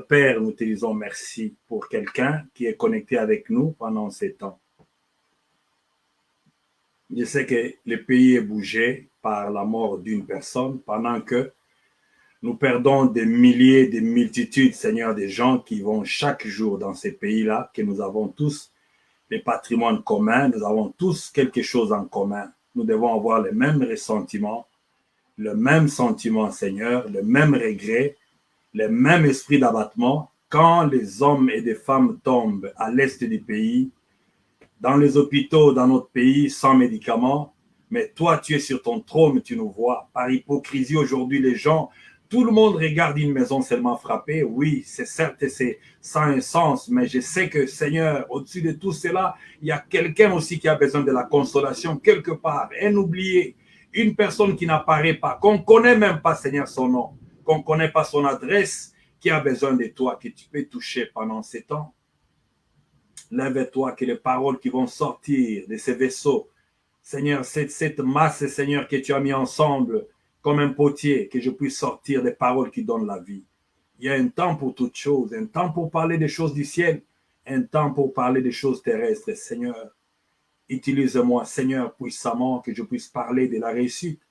Père, nous te disons merci pour quelqu'un qui est connecté avec nous pendant ces temps. Je sais que le pays est bougé par la mort d'une personne pendant que nous perdons des milliers, des multitudes, Seigneur, des gens qui vont chaque jour dans ces pays-là, que nous avons tous des patrimoines communs, nous avons tous quelque chose en commun. Nous devons avoir le même ressentiment, le même sentiment, Seigneur, le même regret, le même esprit d'abattement quand les hommes et des femmes tombent à l'est du pays, dans les hôpitaux, dans notre pays, sans médicaments. Mais toi, tu es sur ton trône, tu nous vois. Par hypocrisie, aujourd'hui, les gens, tout le monde regarde une maison seulement frappée. Oui, c'est certes, c'est sans un sens, mais je sais que, Seigneur, au-dessus de tout cela, il y a quelqu'un aussi qui a besoin de la consolation quelque part, un oublié, une personne qui n'apparaît pas, qu'on ne connaît même pas, Seigneur, son nom, qu'on ne connaît pas son adresse, qui a besoin de toi, que tu peux toucher pendant ces temps. Lève-toi, que les paroles qui vont sortir de ces vaisseaux, Seigneur, cette masse, Seigneur, que tu as mis ensemble comme un potier, que je puisse sortir des paroles qui donnent la vie. Il y a un temps pour toutes choses, un temps pour parler des choses du ciel, un temps pour parler des choses terrestres. Seigneur, utilise-moi, Seigneur, puissamment, que je puisse parler de la réussite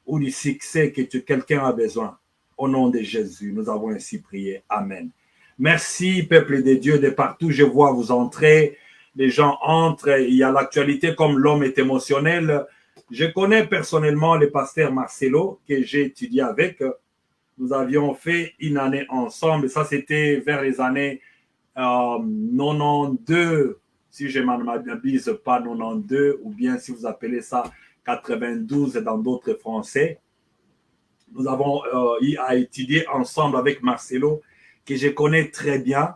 ou du succès que quelqu'un a besoin. Au nom de Jésus, nous avons ainsi prié. Amen. Merci, peuple de Dieu, de partout. Je vois vous entrer. Les gens entrent. Il y a l'actualité comme l'homme est émotionnel. Je connais personnellement le pasteur Marcelo, que j'ai étudié avec. Nous avions fait une année ensemble. Ça, c'était vers les années 92, si je ne m'abuse pas, 92, ou bien si vous appelez ça 92 dans d'autres français. Nous avons étudié ensemble avec Marcelo, que je connais très bien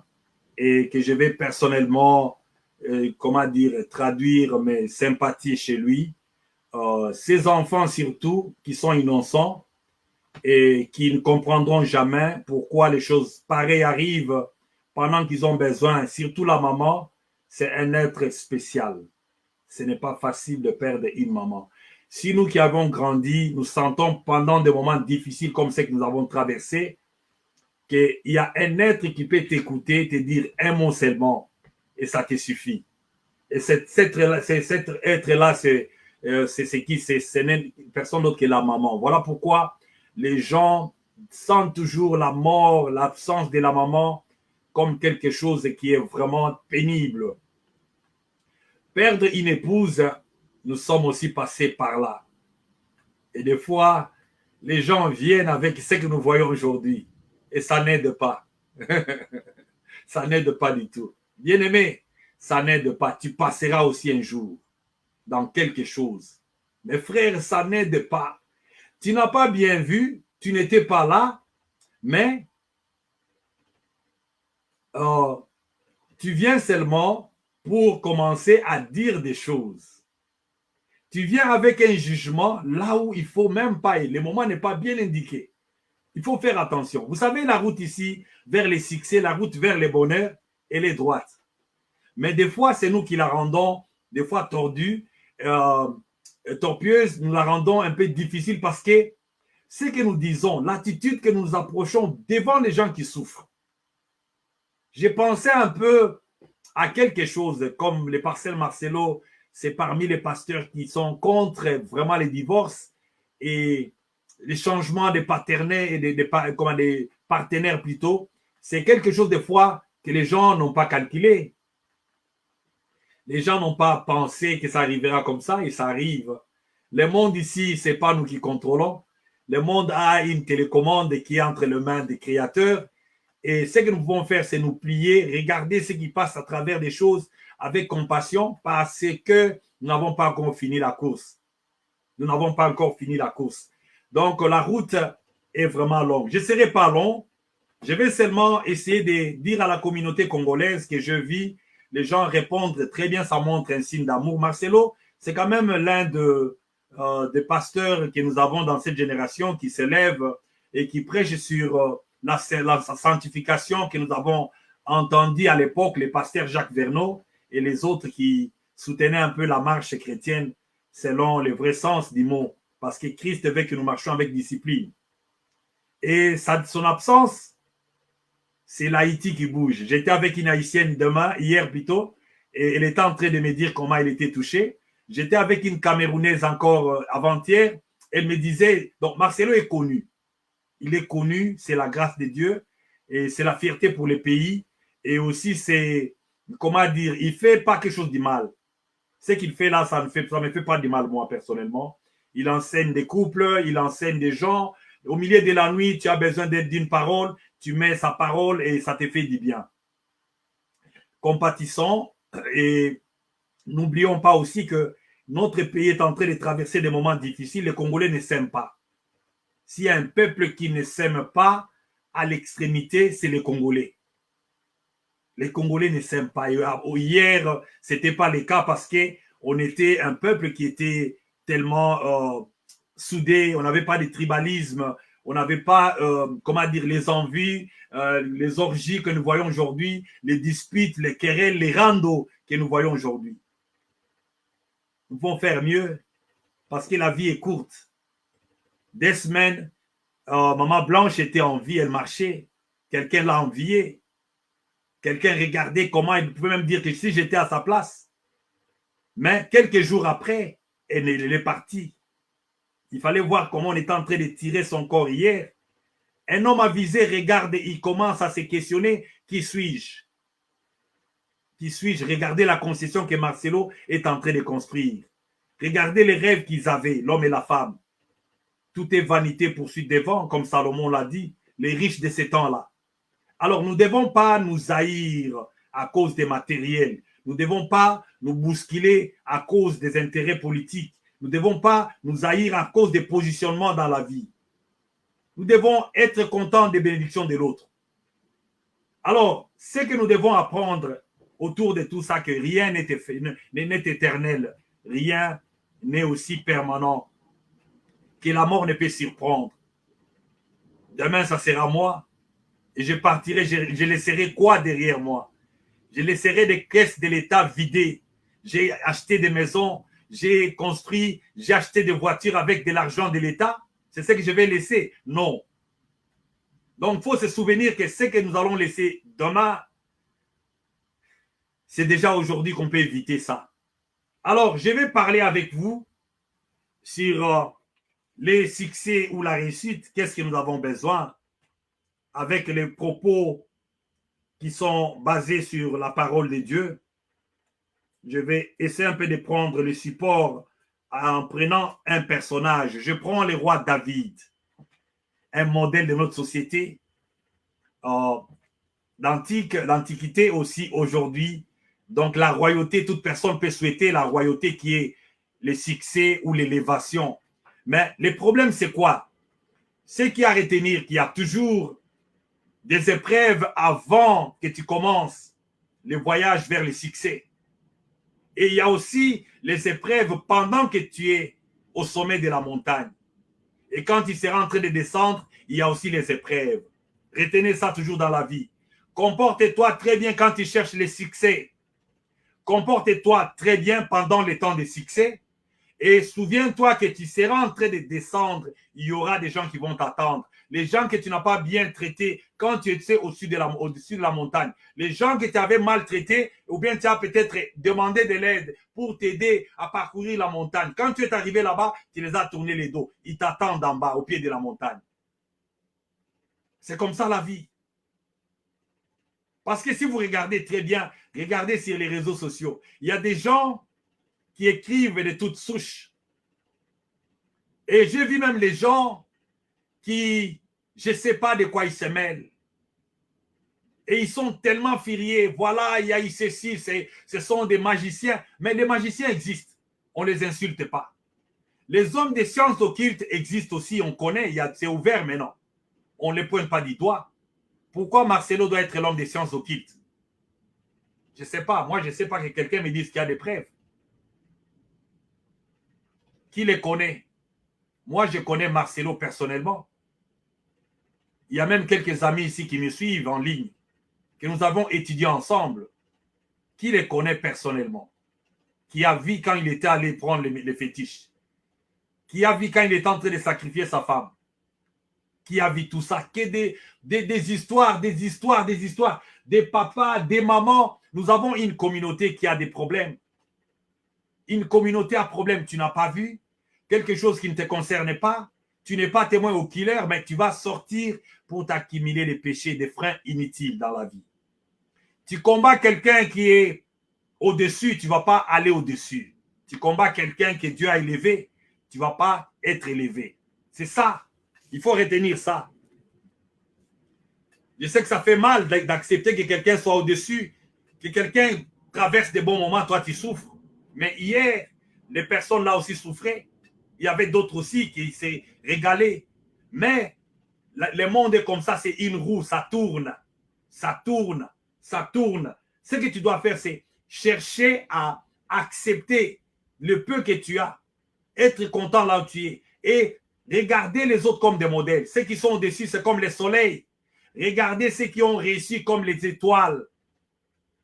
et que je vais personnellement, comment dire, traduire mes sympathies chez lui. Ses enfants surtout, qui sont innocents et qui ne comprendront jamais pourquoi les choses pareilles arrivent pendant qu'ils ont besoin, surtout la maman, c'est un être spécial. Ce n'est pas facile de perdre une maman. Si nous qui avons grandi, nous sentons pendant des moments difficiles comme ceux que nous avons traversés, qu'il y a un être qui peut t'écouter, te dire un mot seulement, et ça te suffit. Et cet être-là, c'est qui? C'est personne d'autre que la maman. Voilà pourquoi les gens sentent toujours la mort, l'absence de la maman comme quelque chose qui est vraiment pénible. Perdre une épouse, nous sommes aussi passés par là. Et des fois, les gens viennent avec ce que nous voyons aujourd'hui. Et ça n'aide pas. Ça n'aide pas du tout. Bien-aimé, ça n'aide pas. Tu passeras aussi un jour dans quelque chose. Mais frère, ça n'aide pas. Tu n'as pas bien vu, tu n'étais pas là, mais tu viens seulement pour commencer à dire des choses. Tu viens avec un jugement là où il ne faut même pas aller. Le moment n'est pas bien indiqué. Il faut faire attention. Vous savez, la route ici, vers les succès, la route vers le bonheur, elle est droite. Mais des fois, c'est nous qui la rendons, des fois tordue, tortueuse, nous la rendons un peu difficile parce que ce que nous disons, l'attitude que nous approchons devant les gens qui souffrent. J'ai pensé un peu à quelque chose comme les pasteur Marcelo, c'est parmi les pasteurs qui sont contre vraiment les divorces et les changements des partenaires et des partenaires plutôt. C'est quelque chose des fois que les gens n'ont pas calculé. Les gens n'ont pas pensé que ça arrivera comme ça et ça arrive. Le monde ici, ce n'est pas nous qui contrôlons. Le monde a une télécommande qui est entre les mains des créateurs. Et ce que nous pouvons faire, c'est nous plier, regarder ce qui passe à travers des choses avec compassion parce que nous n'avons pas encore fini la course. Nous n'avons pas encore fini la course. Donc, la route est vraiment longue. Je ne serai pas long. Je vais seulement essayer de dire à la communauté congolaise que je vis. Les gens répondent très bien, ça montre un signe d'amour. Marcelo, c'est quand même l'un des pasteurs que nous avons dans cette génération qui s'élève et qui prêche sur la sanctification que nous avons entendu à l'époque, les pasteurs Jacques Verneau et les autres qui soutenaient un peu la marche chrétienne selon le vrai sens du mot, parce que Christ veut que nous marchions avec discipline. Et son absence, c'est l'Haïti qui bouge. J'étais avec une Haïtienne hier plutôt, et elle était en train de me dire comment elle était touchée. J'étais avec une Camerounaise encore avant-hier. Elle me disait, donc Marcelo est connu. Il est connu, c'est la grâce de Dieu, et c'est la fierté pour les pays. Et aussi, c'est, comment dire, il ne fait pas quelque chose de mal. Ce qu'il fait là, ça ne me fait pas de mal, moi, personnellement. Il enseigne des couples, il enseigne des gens. Au milieu de la nuit, tu as besoin d'une parole, tu mets sa parole et ça te fait du bien. Compatissons et n'oublions pas aussi que notre pays est en train de traverser des moments difficiles. Les Congolais ne s'aiment pas. S'il y a un peuple qui ne s'aime pas à l'extrémité, c'est les Congolais. Les Congolais ne s'aiment pas. Hier, ce n'était pas le cas parce qu'on était un peuple qui était tellement soudé, on n'avait pas de tribalisme, on n'avait pas, comment dire, les envies, les orgies que nous voyons aujourd'hui, les disputes, les querelles, les randos que nous voyons aujourd'hui. Nous pouvons faire mieux parce que la vie est courte. Des semaines, Maman Blanche était en vie, elle marchait. Quelqu'un l'a enviée. Quelqu'un regardait comment, il pouvait même dire que si j'étais à sa place. Mais quelques jours après, elle est partie. Il fallait voir comment on était en train de tirer son corps hier. Un homme avisé regarde et il commence à se questionner, qui suis-je? Qui suis-je? Regardez la concession que Marcelo est en train de construire. Regardez les rêves qu'ils avaient, l'homme et la femme. Tout est vanité, poursuite des vents, comme Salomon l'a dit, les riches de ces temps-là. Alors, nous ne devons pas nous haïr à cause des matériels. Nous ne devons pas nous bousculer à cause des intérêts politiques. Nous ne devons pas nous haïr à cause des positionnements dans la vie. Nous devons être contents des bénédictions de l'autre. Alors, ce que nous devons apprendre autour de tout ça, que rien n'est éternel, rien n'est aussi permanent, que la mort ne peut surprendre. Demain, ça sera moi. Et je partirai, je laisserai quoi derrière moi? Je laisserai des caisses de l'État vidées. J'ai acheté des maisons, j'ai construit, j'ai acheté des voitures avec de l'argent de l'État. C'est ce que je vais laisser? Non. Donc, il faut se souvenir que ce que nous allons laisser demain, c'est déjà aujourd'hui qu'on peut éviter ça. Alors, je vais parler avec vous sur les succès ou la réussite. Qu'est-ce que nous avons besoin? Avec les propos qui sont basés sur la parole de Dieu. Je vais essayer un peu de prendre le support en prenant un personnage. Je prends le roi David, un modèle de notre société, l'Antiquité aussi aujourd'hui. Donc la royauté, toute personne peut souhaiter la royauté qui est le succès ou l'élévation. Mais le problème, c'est quoi? C'est qu'il y a à retenir qu'il y a toujours des épreuves avant que tu commences le voyage vers le succès. Et il y a aussi les épreuves pendant que tu es au sommet de la montagne. Et quand tu seras en train de descendre, il y a aussi les épreuves. Retenez ça toujours dans la vie. Comporte-toi très bien quand tu cherches le succès. Comporte-toi très bien pendant les temps de succès. Et souviens-toi que tu seras en train de descendre. Il y aura des gens qui vont t'attendre. Les gens que tu n'as pas bien traités quand tu étais au-dessus de la montagne. Les gens que tu avais maltraités ou bien tu as peut-être demandé de l'aide pour t'aider à parcourir la montagne. Quand tu es arrivé là-bas, tu les as tournés les dos. Ils t'attendent en bas, au pied de la montagne. C'est comme ça la vie. Parce que si vous regardez très bien, regardez sur les réseaux sociaux, il y a des gens qui écrivent de toutes souches. Et j'ai vu même les gens qui, je ne sais pas de quoi ils se mêlent. Et ils sont tellement furieux. Voilà, il y a eu ceci, ce sont des magiciens. Mais les magiciens existent. On ne les insulte pas. Les hommes des sciences occultes existent aussi, on connaît, c'est ouvert maintenant. On ne les pointe pas du doigt. Pourquoi Marcelo doit être l'homme des sciences occultes? Je ne sais pas. Moi, je ne sais pas que quelqu'un me dise qu'il y a des preuves. Qui les connaît? Moi, je connais Marcelo personnellement. Il y a même quelques amis ici qui me suivent en ligne, que nous avons étudié ensemble. Qui les connaît personnellement? Qui a vu quand il était allé prendre les fétiches? Qui a vu quand il était en train de sacrifier sa femme? qui a vu tout ça? Que des histoires, des histoires, des histoires. Des papas, des mamans. Nous avons une communauté qui a des problèmes. Une communauté à problème. Tu n'as pas vu quelque chose qui ne te concerne pas. Tu n'es pas témoin au killer, mais tu vas sortir pour t'accumuler les péchés, des freins inutiles dans la vie. Tu combats quelqu'un qui est au-dessus, tu ne vas pas aller au-dessus. Tu combats quelqu'un que Dieu a élevé, tu ne vas pas être élevé. C'est ça. Il faut retenir ça. Je sais que ça fait mal d'accepter que quelqu'un soit au-dessus, que quelqu'un traverse des bons moments, toi tu souffres. Mais hier, les personnes là aussi souffraient. Il y avait d'autres aussi qui s'est régalé. Mais le monde est comme ça, c'est une roue, ça tourne, ça tourne, ça tourne. Ce que tu dois faire, c'est chercher à accepter le peu que tu as, être content là où tu es et regarder les autres comme des modèles. Ceux qui sont au-dessus, c'est comme les soleils. Regardez ceux qui ont réussi comme les étoiles.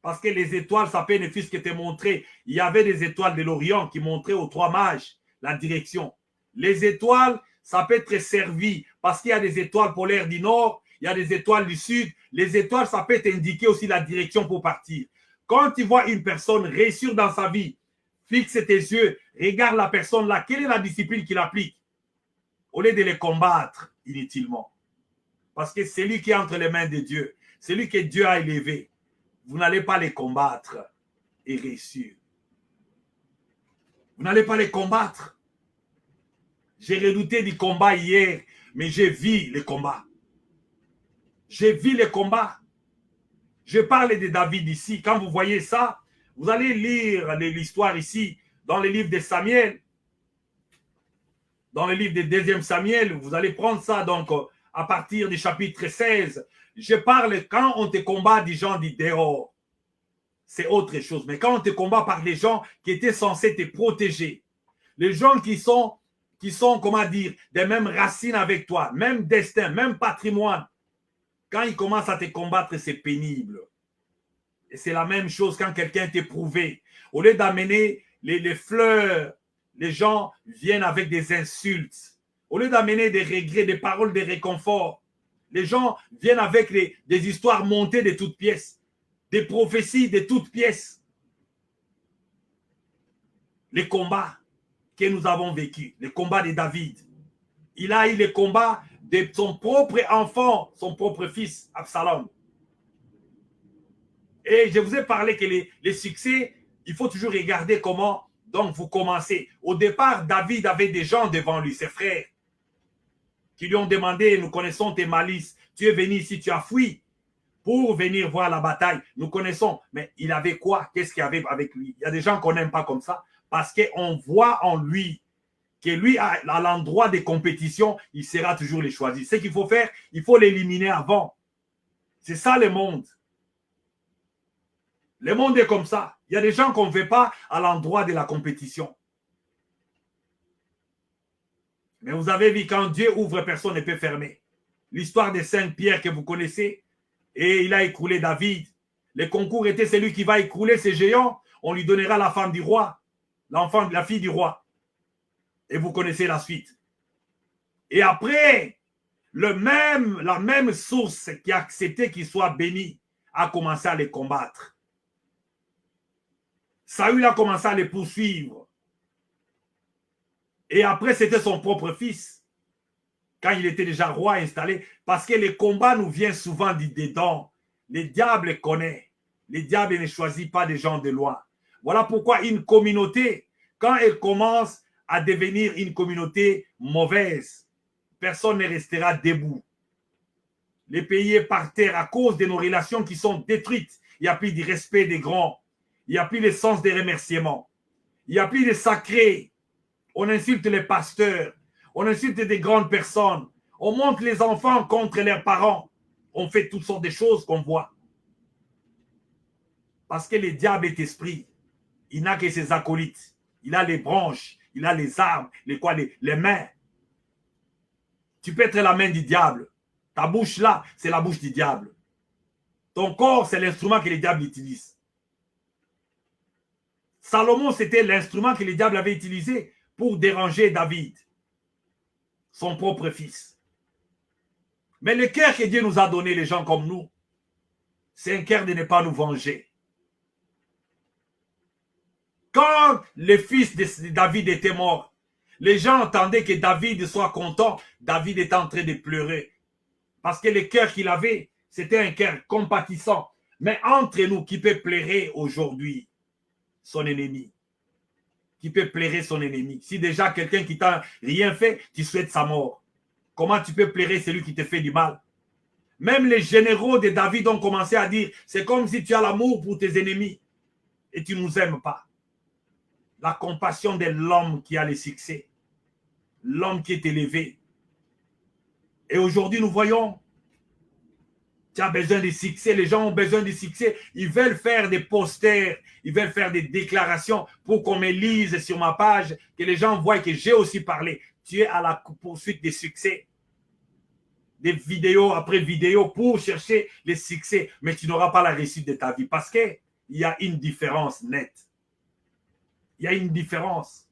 Parce que les étoiles, ça bénéficie que te montrer. Il y avait des étoiles de l'Orient qui montraient aux trois mages la direction. Les étoiles, ça peut être servi parce qu'il y a des étoiles polaires du nord, il y a des étoiles du sud. Les étoiles, ça peut t'indiquer aussi la direction pour partir. Quand tu vois une personne réussir dans sa vie, fixe tes yeux, regarde la personne là. Quelle est la discipline qu'il applique? Au lieu de les combattre inutilement. Parce que c'est lui qui est entre les mains de Dieu. C'est lui que Dieu a élevé. Vous n'allez pas les combattre et réussir. Vous n'allez pas les combattre. J'ai redouté du combat hier, mais j'ai vu les combats. J'ai vu les combats. Je parle de David ici. Quand vous voyez ça, vous allez lire l'histoire ici, dans le livre de Samuel. Dans le livre de 2 Samuel, vous allez prendre ça donc à partir du chapitre 16. Je parle quand on te combat des gens du dehors. C'est autre chose. Mais quand on te combat par des gens qui étaient censés te protéger, les gens qui sont, comment dire, des mêmes racines avec toi, même destin, même patrimoine, quand ils commencent à te combattre, c'est pénible. Et c'est la même chose quand quelqu'un t'est prouvé. Au lieu d'amener les fleurs, les gens viennent avec des insultes. Au lieu d'amener des regrets, des paroles de réconfort, les gens viennent avec des histoires montées de toutes pièces, des prophéties de toutes pièces. Les combats que nous avons vécus, les combats de David. Il a eu les combats de son propre enfant, son propre fils, Absalom. Et je vous ai parlé que les succès, il faut toujours regarder comment donc vous commencez. Au départ, David avait des gens devant lui, ses frères, qui lui ont demandé, nous connaissons tes malices, tu es venu ici, tu as fui pour venir voir la bataille. Nous connaissons, mais il avait quoi? Qu'est-ce qu'il y avait avec lui? Il y a des gens qu'on n'aime pas comme ça, parce qu'on voit en lui que lui, à l'endroit des compétitions, il sera toujours les choisi. Ce qu'il faut faire, il faut l'éliminer avant. C'est ça le monde. Le monde est comme ça. Il y a des gens qu'on ne veut pas à l'endroit de la compétition. Mais vous avez vu, quand Dieu ouvre, personne ne peut fermer. L'histoire de Saint-Pierre que vous connaissez, et il a écroulé David. Les concours étaient celui qui va écrouler ces géants, on lui donnera la femme du roi, l'enfant, la fille du roi. Et vous connaissez la suite. Et après, la même source qui a accepté qu'il soit béni a commencé à les combattre. Saül a commencé à les poursuivre. Et après, c'était son propre fils. Quand il était déjà roi installé. Parce que les combats nous viennent souvent du dedans. Les diables connaissent. Les diables ne choisissent pas des gens de loin. Voilà pourquoi une communauté, quand elle commence à devenir une communauté mauvaise, personne ne restera debout. Les pays est par terre à cause de nos relations qui sont détruites. Il n'y a plus de respect des grands. Il n'y a plus le sens des remerciements. Il n'y a plus de sacré. On insulte les pasteurs. On insulte des grandes personnes. On monte les enfants contre leurs parents. On fait toutes sortes de choses qu'on voit. Parce que le diable est esprit. Il n'a que ses acolytes. Il a les branches. Il a les armes. Les mains. Tu peux être la main du diable. Ta bouche là, c'est la bouche du diable. Ton corps, c'est l'instrument que le diable utilise. Salomon, c'était l'instrument que le diable avait utilisé pour déranger David, son propre fils. Mais le cœur que Dieu nous a donné, les gens comme nous, c'est un cœur de ne pas nous venger. Quand le fils de David était mort, les gens entendaient que David soit content. David était en train de pleurer. Parce que le cœur qu'il avait, c'était un cœur compatissant. Mais entre nous, qui peut pleurer aujourd'hui son ennemi? Qui peut pleurer son ennemi? Si déjà quelqu'un qui t'a rien fait, tu souhaites sa mort. Comment tu peux pleurer celui qui te fait du mal? Même les généraux de David ont commencé à dire, c'est comme si tu as l'amour pour tes ennemis et tu ne nous aimes pas. La compassion de l'homme qui a le succès, l'homme qui est élevé. Et aujourd'hui, nous voyons, tu as besoin de succès, les gens ont besoin de succès, ils veulent faire des posters, ils veulent faire des déclarations pour qu'on me lise sur ma page, que les gens voient que j'ai aussi parlé. Tu es à la poursuite des succès. Des vidéos après vidéos pour chercher les succès, mais tu n'auras pas la réussite de ta vie parce qu'il y a une différence nette. Il y a une différence.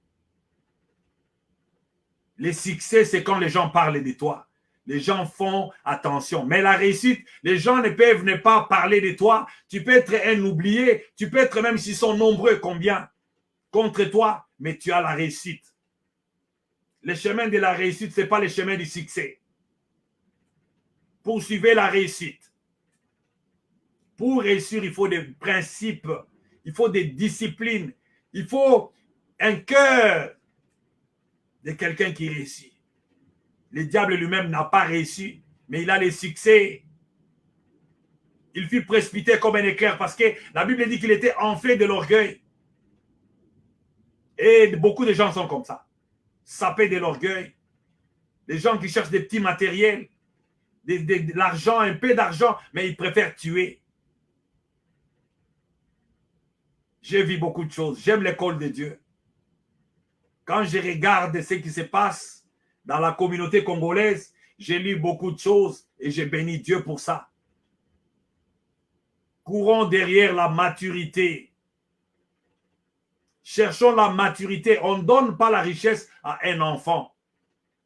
Les succès, c'est quand les gens parlent de toi. Les gens font attention. Mais la réussite, les gens ne peuvent ne pas parler de toi. Tu peux être un oublié. Tu peux être, même s'ils sont nombreux, combien contre toi, mais tu as la réussite. Le chemin de la réussite, ce n'est pas le chemin du succès. Poursuivez la réussite. Pour réussir, il faut des principes, il faut des disciplines, il faut un cœur de quelqu'un qui réussit. Le diable lui-même n'a pas réussi, mais il a les succès. Il fut précipité comme un éclair parce que la Bible dit qu'il était enflé de l'orgueil. Et beaucoup de gens sont comme ça, sapés de l'orgueil. Des gens qui cherchent des petits matériels, de l'argent, un peu d'argent, mais ils préfèrent tuer. J'ai vu beaucoup de choses. J'aime l'école de Dieu. Quand je regarde ce qui se passe dans la communauté congolaise, j'ai lu beaucoup de choses et j'ai béni Dieu pour ça. Courons derrière la maturité. Cherchons la maturité. On ne donne pas la richesse à un enfant.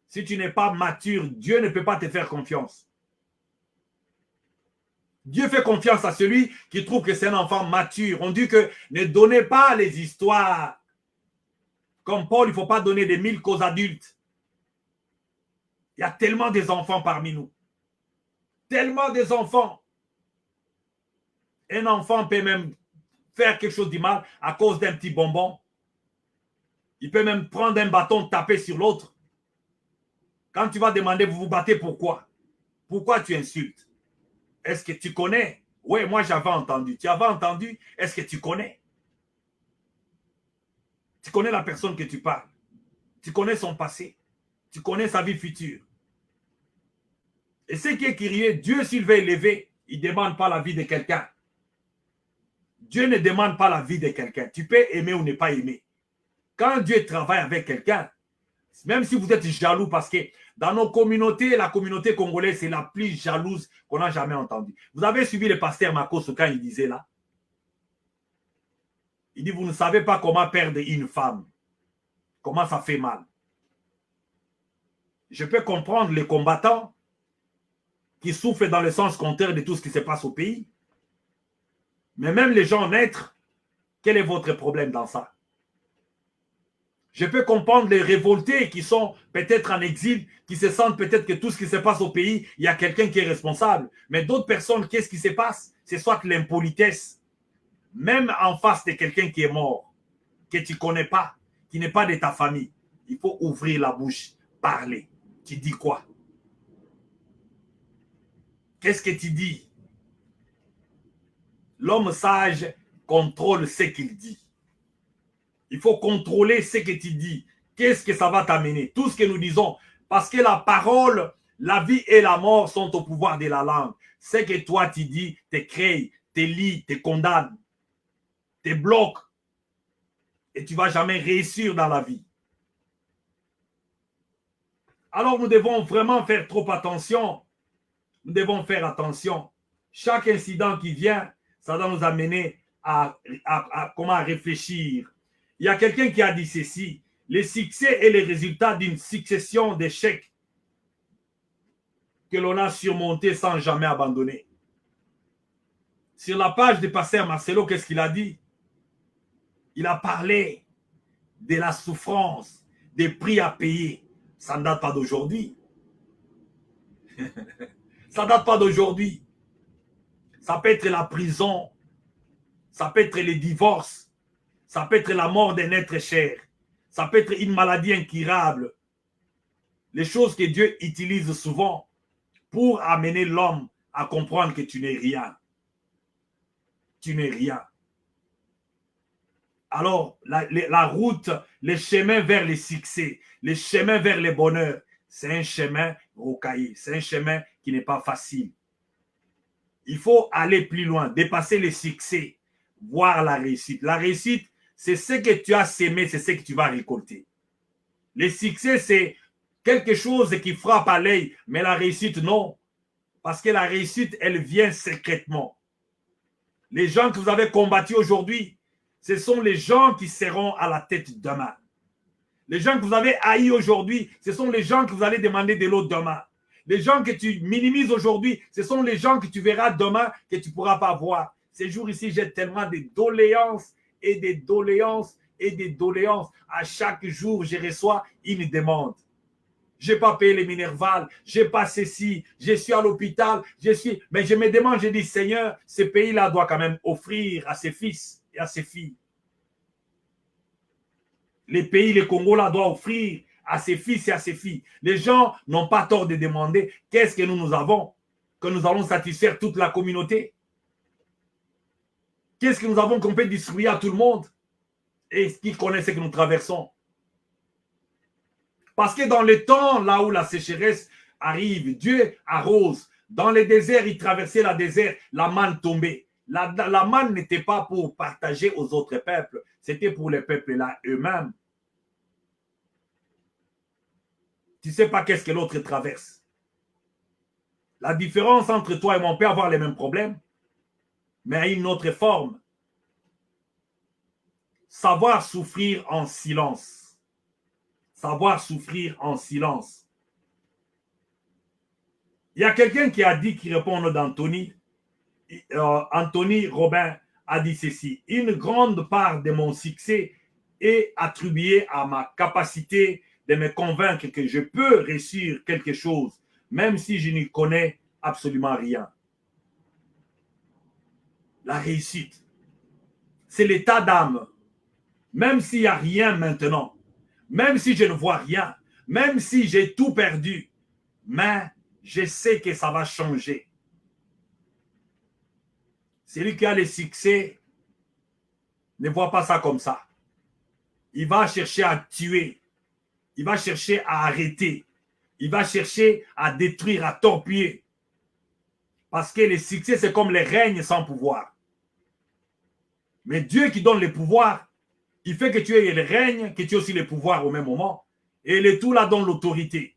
Si tu n'es pas mature, Dieu ne peut pas te faire confiance. Dieu fait confiance à celui qui trouve que c'est un enfant mature. On dit que ne donnez pas les histoires. Comme Paul, il ne faut pas donner des 1000 qu'aux adultes. Il y a tellement des enfants parmi nous. Tellement des enfants. Un enfant peut même faire quelque chose de mal à cause d'un petit bonbon. Il peut même prendre un bâton, taper sur l'autre. Quand tu vas demander, vous vous battez pourquoi? Pourquoi tu insultes? Est-ce que tu connais? Oui, moi j'avais entendu. Tu avais entendu? Est-ce que tu connais? Tu connais la personne que tu parles. Tu connais son passé. Tu connais sa vie future. Et ce qui est curieux, Dieu, s'il veut élever, il ne demande pas la vie de quelqu'un. Dieu ne demande pas la vie de quelqu'un. Tu peux aimer ou ne pas aimer. Quand Dieu travaille avec quelqu'un, même si vous êtes jaloux, parce que dans nos communautés, la communauté congolaise, c'est la plus jalouse qu'on a jamais entendue. Vous avez suivi le pasteur Makoso quand il disait là? Il dit, vous ne savez pas comment perdre une femme. Comment ça fait mal. Je peux comprendre les combattants qui souffrent dans le sens contraire de tout ce qui se passe au pays. Mais même les gens naître, quel est votre problème dans ça? Je peux comprendre les révoltés qui sont peut-être en exil, qui se sentent peut-être que tout ce qui se passe au pays, il y a quelqu'un qui est responsable. Mais d'autres personnes, qu'est-ce qui se passe? C'est soit l'impolitesse, même en face de quelqu'un qui est mort, que tu ne connais pas, qui n'est pas de ta famille. Il faut ouvrir la bouche, parler. Tu dis quoi? Qu'est-ce que tu dis? L'homme sage contrôle ce qu'il dit. Il faut contrôler ce que tu dis. Qu'est-ce que ça va t'amener? Tout ce que nous disons. Parce que la parole, la vie et la mort sont au pouvoir de la langue. Ce que toi tu dis te crée, te lie, te condamne, te bloque. Et tu ne vas jamais réussir dans la vie. Alors nous devons vraiment faire trop attention. Nous devons faire attention. Chaque incident qui vient, ça doit nous amener à réfléchir. Il y a quelqu'un qui a dit ceci: le succès est le résultat d'une succession d'échecs. que l'on a surmonté sans jamais abandonner. Sur la page de Pasteur Marcelo, qu'est-ce qu'il a dit? Il a parlé de la souffrance, des prix à payer. Ça ne date pas d'aujourd'hui. Ça ne date pas d'aujourd'hui. Ça peut être la prison, ça peut être les divorces, ça peut être la mort d'un être cher, ça peut être une maladie incurable. Les choses que Dieu utilise souvent pour amener l'homme à comprendre que tu n'es rien. Tu n'es rien. Alors, la route, les chemins vers le succès, les chemins vers le bonheur, c'est un chemin rocaillé, c'est un chemin qui n'est pas facile. Il faut aller plus loin, dépasser le succès, voir la réussite. La réussite, c'est ce que tu as sémé, c'est ce que tu vas récolter. Le succès, c'est quelque chose qui frappe à l'œil, mais la réussite, non. Parce que la réussite, elle vient secrètement. Les gens que vous avez combattus aujourd'hui, ce sont les gens qui seront à la tête demain. Les gens que vous avez haïs aujourd'hui, ce sont les gens que vous allez demander de l'eau demain. Les gens que tu minimises aujourd'hui, ce sont les gens que tu verras demain que tu ne pourras pas voir. Ces jours ici, j'ai tellement de doléances et des doléances et des doléances. À chaque jour, je reçois une demande. Je n'ai pas payé les Minerval, je n'ai pas ceci, je suis à l'hôpital, mais je me demande, je dis, Seigneur, ce pays-là doit quand même offrir à ses fils et à ses filles. Les pays, le Congo, là, doit offrir à ses fils et à ses filles. Les gens n'ont pas tort de demander qu'est-ce que nous avons, que nous allons satisfaire toute la communauté. Qu'est-ce que nous avons qu'on peut distribuer à tout le monde et qui connaissent ce que nous traversons. Parce que dans le temps, là où la sécheresse arrive, Dieu arrose. Dans les déserts, il traversait la désert, la manne tombait. La manne n'était pas pour partager aux autres peuples, c'était pour les peuples là eux-mêmes. Tu ne sais pas qu'est-ce que l'autre traverse. La différence entre toi et moi, on peut avoir les mêmes problèmes, mais à une autre forme. Savoir souffrir en silence. Savoir souffrir en silence. Il y a quelqu'un qui a dit, qui répond au nom d'Anthony, Anthony Robin a dit ceci: une grande part de mon succès est attribuée à ma capacité de me convaincre que je peux réussir quelque chose, même si je n'y connais absolument rien. La réussite, c'est l'état d'âme. Même s'il n'y a rien maintenant, même si je ne vois rien, même si j'ai tout perdu, mais je sais que ça va changer. Celui qui a le succès ne voit pas ça comme ça. Il va chercher à tuer. Il va chercher à arrêter. Il va chercher à détruire, à torpiller. Parce que le succès, c'est comme le règne sans pouvoir. Mais Dieu qui donne le pouvoir, il fait que tu aies le règne, que tu aies aussi le pouvoir au même moment. Et le tout là donne l'autorité.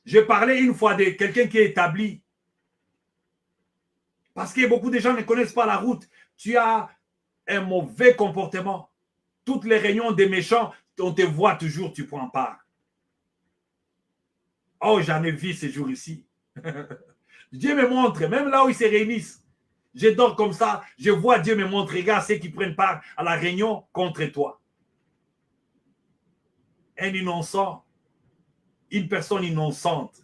J'ai parlé une fois de quelqu'un qui est établi. Parce que beaucoup de gens ne connaissent pas la route. Tu as un mauvais comportement. Toutes les réunions des méchants, on te voit toujours, tu prends part. Oh, j'en ai vu ces jours ici. Dieu me montre, même là où ils se réunissent. Je dors comme ça, je vois Dieu me montre, regarde ceux qui prennent part à la réunion contre toi. Un innocent, une personne innocente,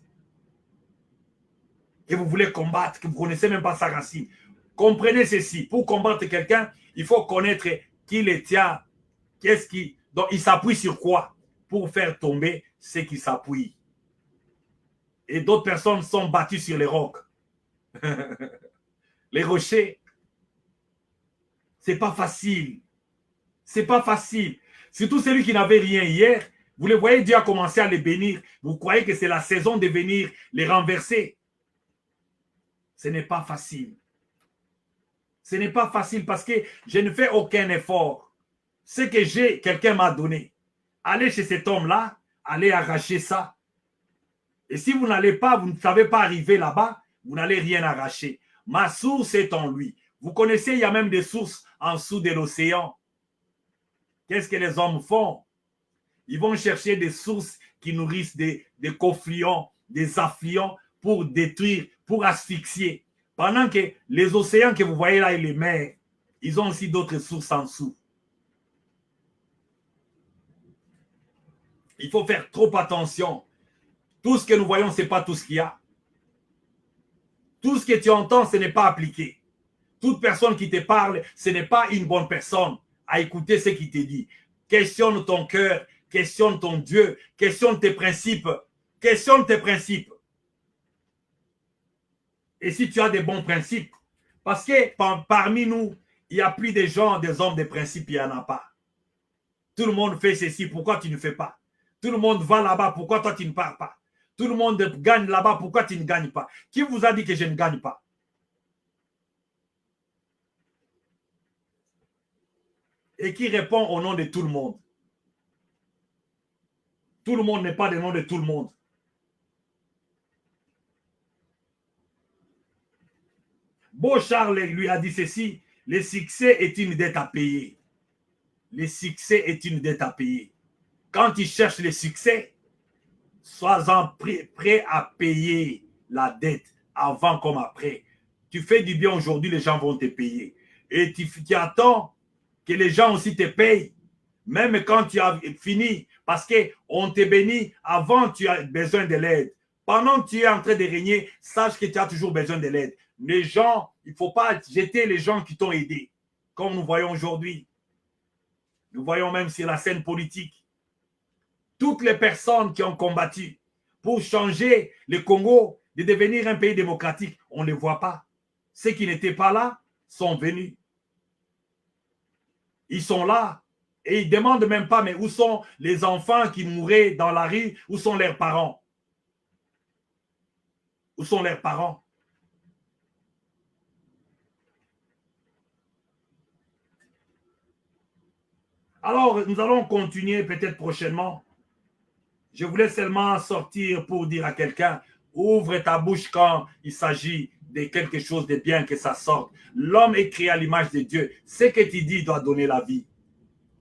que vous voulez combattre, que vous ne connaissez même pas sa racine. Comprenez ceci, pour combattre quelqu'un, il faut connaître qui le tient, donc il s'appuie sur quoi pour faire tomber ce qui s'appuie. Et d'autres personnes sont battues sur les rocs. Les rochers. C'est pas facile. C'est pas facile. Surtout celui qui n'avait rien hier. Vous le voyez, Dieu a commencé à les bénir. Vous croyez que c'est la saison de venir les renverser. Ce n'est pas facile. Ce n'est pas facile parce que je ne fais aucun effort. Ce que j'ai, quelqu'un m'a donné. Allez chez cet homme-là, allez arracher ça. Et si vous n'allez pas, vous ne savez pas arriver là-bas, vous n'allez rien arracher. Ma source est en lui. Vous connaissez, il y a même des sources en dessous de l'océan. Qu'est-ce que les hommes font? Ils vont chercher des sources qui nourrissent des confluents, des affluents pour détruire, pour asphyxier. Pendant que les océans que vous voyez là et les mers, ils ont aussi d'autres sources en dessous. Il faut faire trop attention. Tout ce que nous voyons, ce n'est pas tout ce qu'il y a. Tout ce que tu entends, ce n'est pas appliqué. Toute personne qui te parle, ce n'est pas une bonne personne à écouter ce qu'il te dit. Questionne ton cœur, questionne ton Dieu, questionne tes principes. Questionne tes principes. Et si tu as des bons principes, parce que parmi nous, il n'y a plus des gens, des hommes de principes, il n'y en a pas. Tout le monde fait ceci, pourquoi tu ne fais pas? Tout le monde va là-bas, pourquoi toi tu ne pars pas? Tout le monde gagne là-bas, pourquoi tu ne gagnes pas? Qui vous a dit que je ne gagne pas? Et qui répond au nom de tout le monde? Tout le monde n'est pas le nom de tout le monde. Beaucharles lui a dit ceci, le succès est une dette à payer. Le succès est une dette à payer. Quand tu cherches le succès, sois-en prêt à payer la dette avant comme après. Tu fais du bien aujourd'hui, les gens vont te payer. Et tu attends que les gens aussi te payent, même quand tu as fini, parce qu'on te bénit avant tu as besoin de l'aide. Pendant que tu es en train de régner, sache que tu as toujours besoin de l'aide. Les gens, il ne faut pas jeter les gens qui t'ont aidé, comme nous voyons aujourd'hui. Nous voyons même sur la scène politique. Toutes les personnes qui ont combattu pour changer le Congo, de devenir un pays démocratique, on ne les voit pas. Ceux qui n'étaient pas là sont venus. Ils sont là. Et ils ne demandent même pas, mais où sont les enfants qui mouraient dans la rue? Où sont leurs parents? Où sont leurs parents? Alors, nous allons continuer peut-être prochainement. Je voulais seulement sortir pour dire à quelqu'un, ouvre ta bouche quand il s'agit de quelque chose de bien, que ça sorte. L'homme est créé à l'image de Dieu. Ce que tu dis doit donner la vie.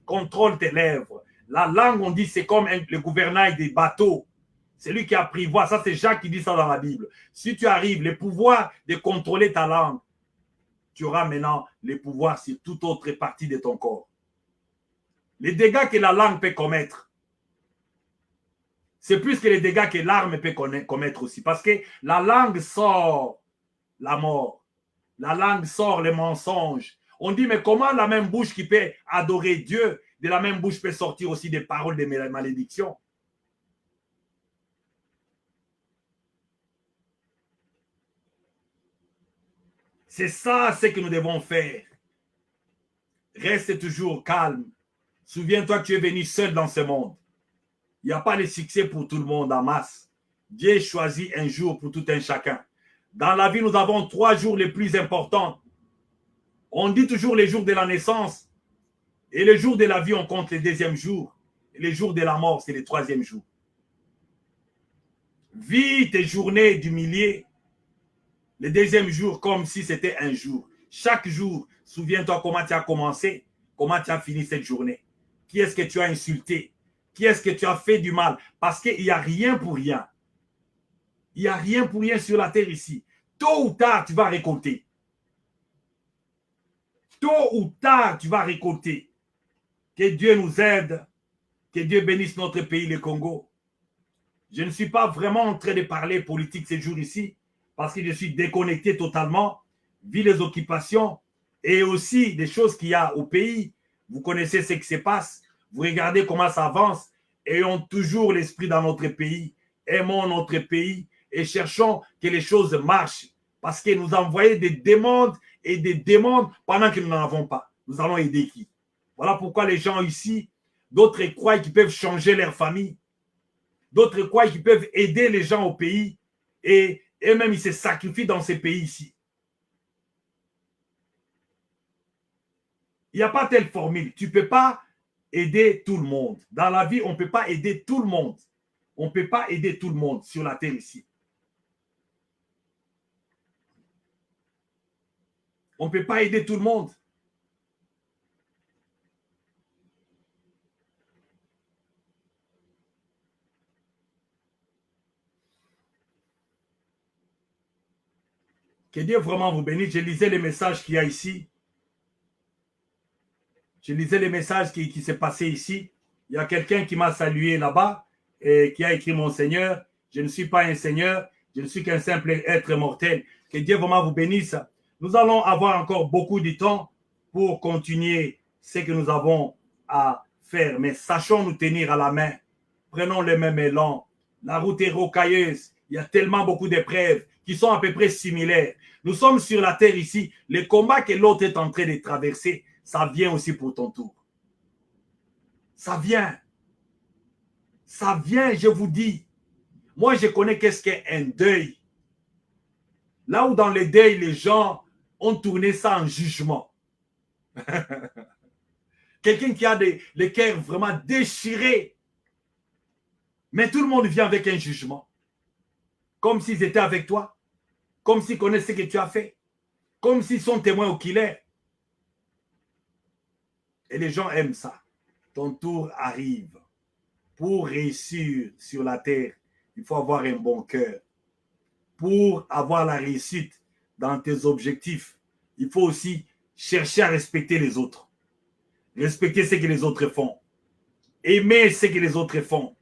Contrôle tes lèvres. La langue, on dit, c'est comme le gouvernail des bateaux. C'est lui qui apprivoise. Ça, c'est Jacques qui dit ça dans la Bible. Si tu arrives, le pouvoir de contrôler ta langue, tu auras maintenant le pouvoir sur toute autre partie de ton corps. Les dégâts que la langue peut commettre, c'est plus que les dégâts que l'arme peut commettre aussi. Parce que la langue sort la mort. La langue sort les mensonges. On dit, mais comment la même bouche qui peut adorer Dieu, de la même bouche peut sortir aussi des paroles de malédiction? C'est ça ce que nous devons faire. Reste toujours calme. Souviens-toi que tu es venu seul dans ce monde. Il n'y a pas de succès pour tout le monde en masse. Dieu choisit un jour pour tout un chacun. Dans la vie, nous avons 3 jours les plus importants. On dit toujours les jours de la naissance. Et le jour de la vie, on compte le 2e jour. Et le jour de la mort, c'est le 3e jour. Vis tes journées d'humilié. Le 2e jour, comme si c'était un jour. Chaque jour, souviens-toi comment tu as commencé, comment tu as fini cette journée. Qui est-ce que tu as insulté? Qui est-ce que tu as fait du mal? Parce qu'il n'y a rien pour rien. Il n'y a rien pour rien sur la terre ici. Tôt ou tard, tu vas récolter. Tôt ou tard, tu vas récolter. Que Dieu nous aide. Que Dieu bénisse notre pays, le Congo. Je ne suis pas vraiment en train de parler politique ces jours ici, parce que je suis déconnecté totalement, vu les occupations et aussi des choses qu'il y a au pays. Vous connaissez ce qui se passe. Vous regardez comment ça avance. Ayons toujours l'esprit dans notre pays. Aimons notre pays et cherchons que les choses marchent. Parce que nous envoyons des demandes et des demandes pendant que nous n'en avons pas. Nous allons aider qui? Voilà pourquoi les gens ici, d'autres croient qu'ils peuvent changer leur famille. D'autres croient qu'ils peuvent aider les gens au pays. Et eux-mêmes, ils se sacrifient dans ces pays ici. Il n'y a pas telle formule. Tu ne peux pas aider tout le monde. Dans la vie, on ne peut pas aider tout le monde. On ne peut pas aider tout le monde sur la terre ici. On ne peut pas aider tout le monde. Que Dieu vraiment vous bénisse. Je lisais les messages qu'il y a ici. Je lisais les messages qui s'est passé ici. Il y a quelqu'un qui m'a salué là-bas et qui a écrit mon Seigneur. Je ne suis pas un Seigneur. Je ne suis qu'un simple être mortel. Que Dieu vraiment vous bénisse. Nous allons avoir encore beaucoup de temps pour continuer ce que nous avons à faire. Mais sachons nous tenir à la main. Prenons le même élan. La route est rocailleuse. Il y a tellement beaucoup d'épreuves qui sont à peu près similaires. Nous sommes sur la terre ici. Le combat que l'autre est en train de traverser, ça vient aussi pour ton tour. Ça vient. Ça vient, je vous dis. Moi, je connais qu'est-ce qu'est un deuil. Là où dans le deuil, les gens ont tourné ça en jugement. Quelqu'un qui a le cœur vraiment déchiré. Mais tout le monde vient avec un jugement. Comme s'ils étaient avec toi. Comme s'ils connaissaient ce que tu as fait. Comme s'ils sont témoins oculaires. Et les gens aiment ça. Ton tour arrive. Pour réussir sur la terre, il faut avoir un bon cœur. Pour avoir la réussite dans tes objectifs, il faut aussi chercher à respecter les autres. Respecter ce que les autres font. Aimer ce que les autres font.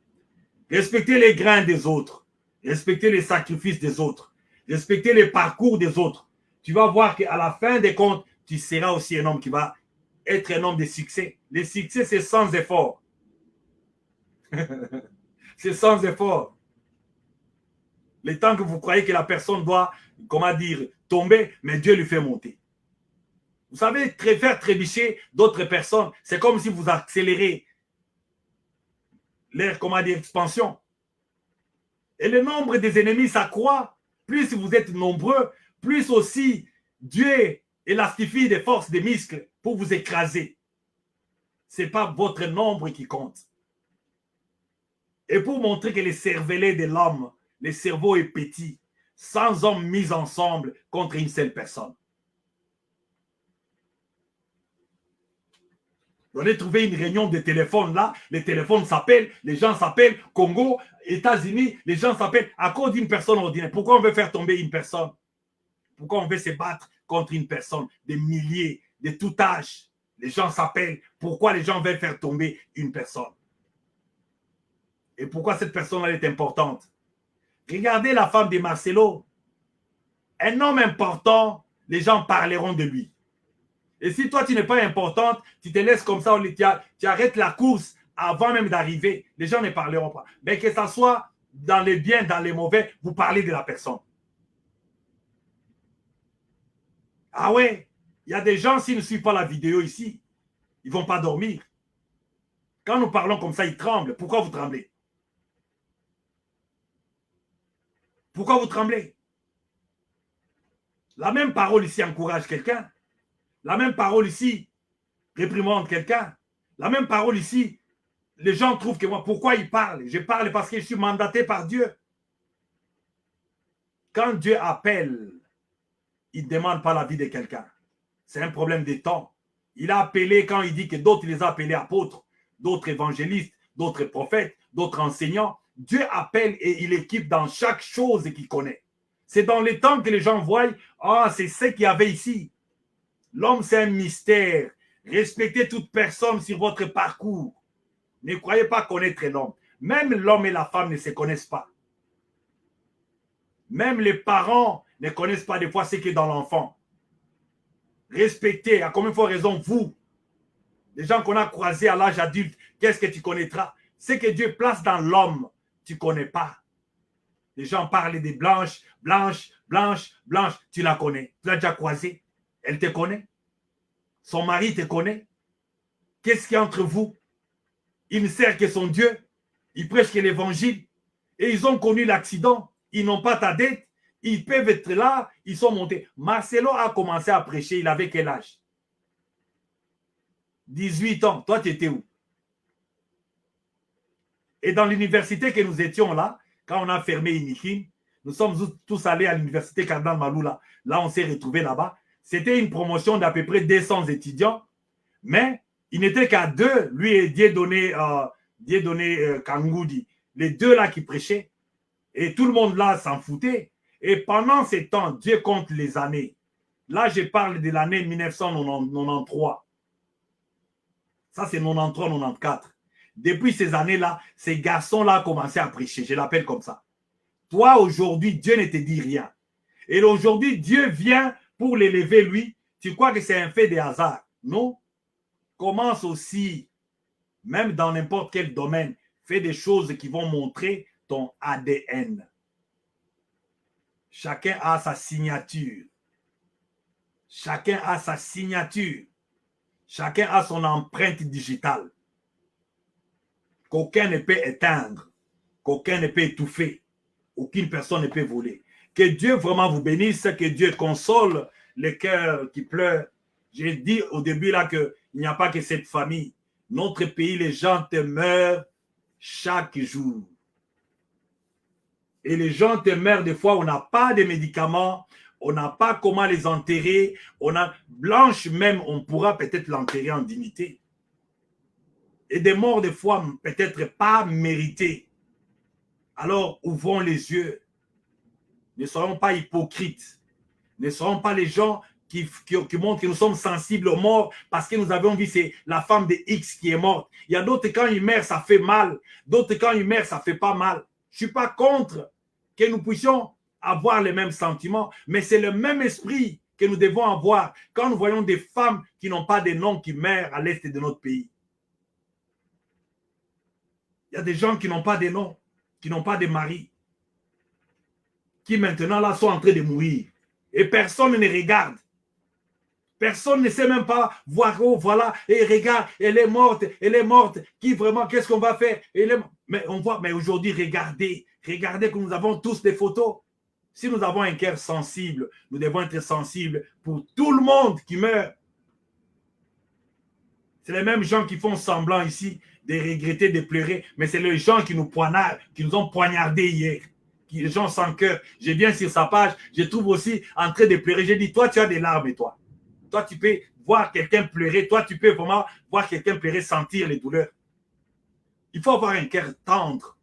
Respecter les grains des autres. Respecter les sacrifices des autres. Respecter les parcours des autres. Tu vas voir qu'à la fin des comptes, tu seras aussi un homme qui va être un homme de succès. Le succès, c'est sans effort. C'est sans effort. Le temps que vous croyez que la personne doit, comment dire, tomber, mais Dieu lui fait monter. Vous savez, faire trébucher d'autres personnes, c'est comme si vous accélérez leur, comment dire, expansion. Et le nombre des ennemis s'accroît. Plus vous êtes nombreux, plus aussi Dieu élastifie des forces, des muscles pour vous écraser. Ce n'est pas votre nombre qui compte. Et pour montrer que le cervelet de l'homme, le cerveau est petit, 100 hommes mis ensemble contre une seule personne. Vous allez trouver une réunion de téléphone là, les téléphones s'appellent, les gens s'appellent, Congo, États-Unis, les gens s'appellent à cause d'une personne ordinaire. Pourquoi on veut faire tomber une personne? Pourquoi on veut se battre contre une personne? Des milliers, de tout âge. Les gens s'appellent. Pourquoi les gens veulent faire tomber une personne? Et pourquoi cette personne-là est importante? Regardez la femme de Marcelo. Un homme important, les gens parleront de lui. Et si toi, tu n'es pas importante, tu te laisses comme ça, tu arrêtes la course avant même d'arriver, les gens ne parleront pas. Mais que ça soit dans les biens, dans les mauvais, vous parlez de la personne. Ah ouais, il y a des gens, s'ils ne suivent pas la vidéo ici, ils ne vont pas dormir. Quand nous parlons comme ça, ils tremblent. Pourquoi vous tremblez? Pourquoi vous tremblez? La même parole ici encourage quelqu'un. La même parole ici réprimande quelqu'un. La même parole ici, les gens trouvent que moi, pourquoi ils parlent? Je parle parce que je suis mandaté par Dieu. Quand Dieu appelle, il ne demande pas la vie de quelqu'un. C'est un problème de temps. Il a appelé quand il dit que d'autres, il les a appelés apôtres, d'autres évangélistes, d'autres prophètes, d'autres enseignants. Dieu appelle et il équipe dans chaque chose qu'il connaît. C'est dans les temps que les gens voient, ah, c'est ce qu'il y avait ici. L'homme, c'est un mystère. Respectez toute personne sur votre parcours. Ne croyez pas connaître l'homme. Même l'homme et la femme ne se connaissent pas. Même les parents ne connaissent pas des fois ce qui est dans l'enfant. Respectez, à combien de fois raison vous, les gens qu'on a croisés à l'âge adulte, qu'est-ce que tu connaîtras? Ce que Dieu place dans l'homme, tu ne connais pas. Les gens parlent des blanches, blanches, blanches, blanches. Tu la connais. Tu l'as déjà croisée. Elle te connaît. Son mari te connaît. Qu'est-ce qu'il y a entre vous? Il ne sert que son Dieu. Il prêche que l'évangile. Et ils ont connu l'accident. Ils n'ont pas ta dette. Ils peuvent être là. Ils sont montés. Marcelo a commencé à prêcher. Il avait quel âge? 18 ans. Toi, tu étais où? Et dans l'université que nous étions là, quand on a fermé Inikin, nous sommes tous allés à l'université Cardinal Malou là. Là, on s'est retrouvés là-bas. C'était une promotion d'à peu près 200 étudiants. Mais il n'était qu'à deux, lui et Dieudonné Kangoudi. Les deux là qui prêchaient. Et tout le monde là s'en foutait. Et pendant ces temps, Dieu compte les années. Là, je parle de l'année 1993. Ça, c'est 93-94. Depuis ces années-là, ces garçons-là ont commencé à prêcher. Je l'appelle comme ça. Toi, aujourd'hui, Dieu ne te dit rien. Et aujourd'hui, Dieu vient pour l'élever, lui. Tu crois que c'est un fait de hasard? Non. Commence aussi, même dans n'importe quel domaine, fais des choses qui vont montrer ton ADN. Chacun a sa signature. Chacun a sa signature. Chacun a son empreinte digitale. Qu'aucun ne peut éteindre. Qu'aucun ne peut étouffer. Aucune personne ne peut voler. Que Dieu vraiment vous bénisse, que Dieu console les cœurs qui pleurent. J'ai dit au début là qu'il n'y a pas que cette famille. Notre pays, les gens te meurent chaque jour. Et les gens te meurent des fois, on n'a pas de médicaments, on n'a pas comment les enterrer. On a Blanche même, on pourra peut-être l'enterrer en dignité. Et des morts des fois peut-être pas méritées. Alors ouvrons les yeux. Ne soyons pas hypocrites. Ne soyons pas les gens qui montrent que nous sommes sensibles aux morts parce que nous avons vu c'est la femme de X qui est morte. Il y a d'autres quand ils meurent, ça fait mal. D'autres quand ils meurent, ça fait pas mal. Je ne suis pas contre que nous puissions avoir les mêmes sentiments, mais c'est le même esprit que nous devons avoir quand nous voyons des femmes qui n'ont pas de nom qui meurent à l'est de notre pays. Il y a des gens qui n'ont pas de nom, qui n'ont pas de mari, qui maintenant là sont en train de mourir. Et personne ne regarde. Personne ne sait même pas voir, oh voilà, et regarde, elle est morte, qui vraiment, qu'est-ce qu'on va faire? Mais on voit, mais aujourd'hui, regardez que nous avons tous des photos. Si nous avons un cœur sensible, nous devons être sensibles pour tout le monde qui meurt. C'est les mêmes gens qui font semblant ici de regretter, de pleurer, mais c'est les gens qui nous poignardent, qui nous ont poignardés hier. Les gens sans cœur. Je viens sur sa page, je trouve aussi en train de pleurer. J'ai dit, toi, tu as des larmes, et toi. Toi, tu peux voir quelqu'un pleurer. Toi, tu peux vraiment voir quelqu'un pleurer, sentir les douleurs. Il faut avoir un cœur tendre.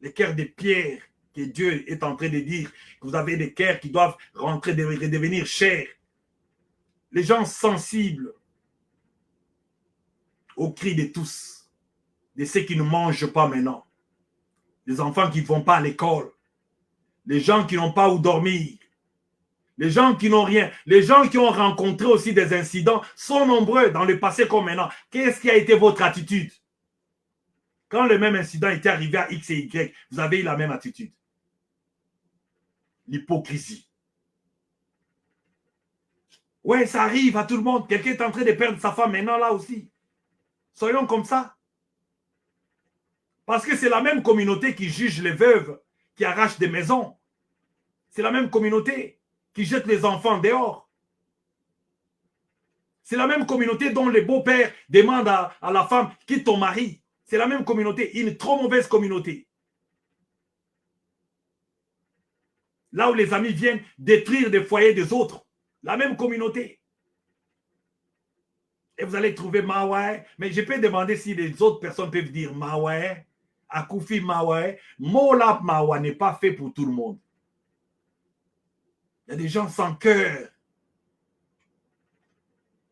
Le cœur de pierre que Dieu est en train de dire. Que vous avez des cœurs qui doivent rentrer, redevenir chers. Les gens sensibles aux cris de tous. De ceux qui ne mangent pas maintenant. Les enfants qui ne vont pas à l'école. Les gens qui n'ont pas où dormir. Les gens qui n'ont rien, les gens qui ont rencontré aussi des incidents sont nombreux dans le passé comme maintenant. Qu'est-ce qui a été votre attitude? Quand le même incident était arrivé à X et Y, vous avez eu la même attitude. L'hypocrisie. Ouais, ça arrive à tout le monde. Quelqu'un est en train de perdre sa femme maintenant là aussi. Soyons comme ça. Parce que c'est la même communauté qui juge les veuves, qui arrachent des maisons. C'est la même communauté qui jette les enfants dehors. C'est la même communauté dont les beaux-pères demandent à la femme « quitte ton mari ». C'est la même communauté, une trop mauvaise communauté. Là où les amis viennent détruire des foyers des autres. La même communauté. Et vous allez trouver Mawae. Mais je peux demander si les autres personnes peuvent dire Mawae, Akoufi Mawae. Molap Mawa n'est pas fait pour tout le monde. Il y a des gens sans cœur.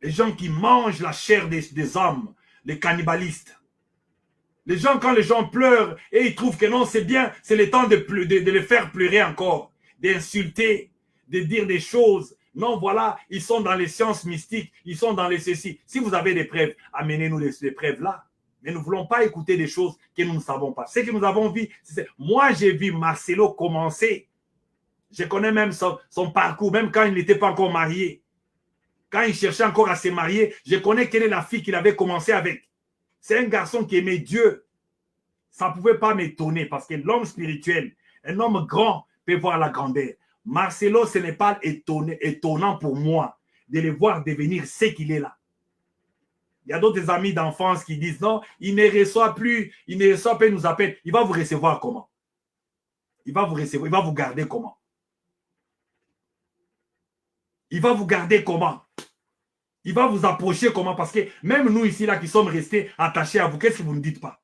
Les gens qui mangent la chair des hommes, les cannibalistes. Les gens, quand les gens pleurent et ils trouvent que non, c'est bien, c'est le temps de les faire pleurer encore, d'insulter, de dire des choses. Non, voilà, ils sont dans les sciences mystiques, ils sont dans les ceci. Si vous avez des preuves, amenez-nous les preuves là. Mais nous ne voulons pas écouter des choses que nous ne savons pas. Ce que nous avons vu, moi j'ai vu Marcelo commencer. Je connais même son parcours, même quand il n'était pas encore marié. Quand il cherchait encore à se marier, je connais quelle est la fille qu'il avait commencé avec. C'est un garçon qui aimait Dieu. Ça ne pouvait pas m'étonner parce que l'homme spirituel, un homme grand peut voir la grandeur. Marcelo, ce n'est pas étonnant pour moi de le voir devenir ce qu'il est là. Il y a d'autres amis d'enfance qui disent non, il ne reçoit plus, il ne reçoit pas, il nous appelle. Il va vous recevoir comment? Il va vous recevoir, il va vous garder comment? Il va vous garder comment? Il va vous approcher comment? Parce que même nous ici, là, qui sommes restés attachés à vous, qu'est-ce que vous ne dites pas?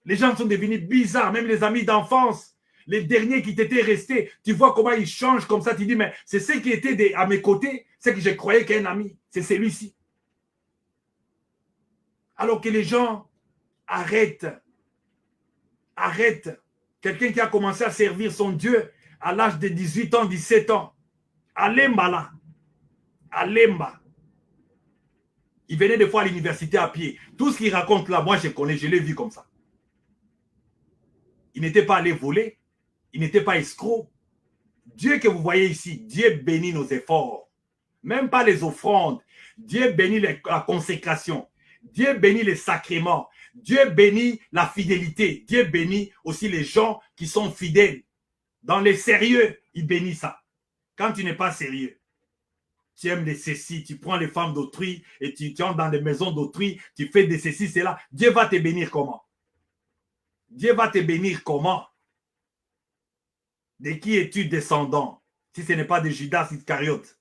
Les gens sont devenus bizarres, même les amis d'enfance. les derniers qui t'étaient restés, tu vois comment ils changent comme ça, tu dis, mais c'est ce qui était à mes côtés, c'est que je croyais qu'un ami, c'est celui-ci. Alors que les gens arrêtent. Quelqu'un qui a commencé à servir son Dieu à l'âge de 18 ans, 17 ans. Alemba là. Alemba. Il venait des fois à l'université à pied. Tout ce qu'il raconte là, moi je connais, je l'ai vu comme ça. Il n'était pas allé voler. Il n'était pas escroc. Dieu que vous voyez ici, Dieu bénit nos efforts. Même pas les offrandes. Dieu bénit la consécration. Dieu bénit les sacrements. Dieu bénit la fidélité. Dieu bénit aussi les gens qui sont fidèles. Dans les sérieux, il bénit ça. Quand tu n'es pas sérieux, tu aimes les ceci, tu prends les femmes d'autrui et tu entres dans les maisons d'autrui, tu fais des ceci, cela. Dieu va te bénir comment? Dieu va te bénir comment? De qui es-tu descendant? Si ce n'est pas de Judas Iscariote.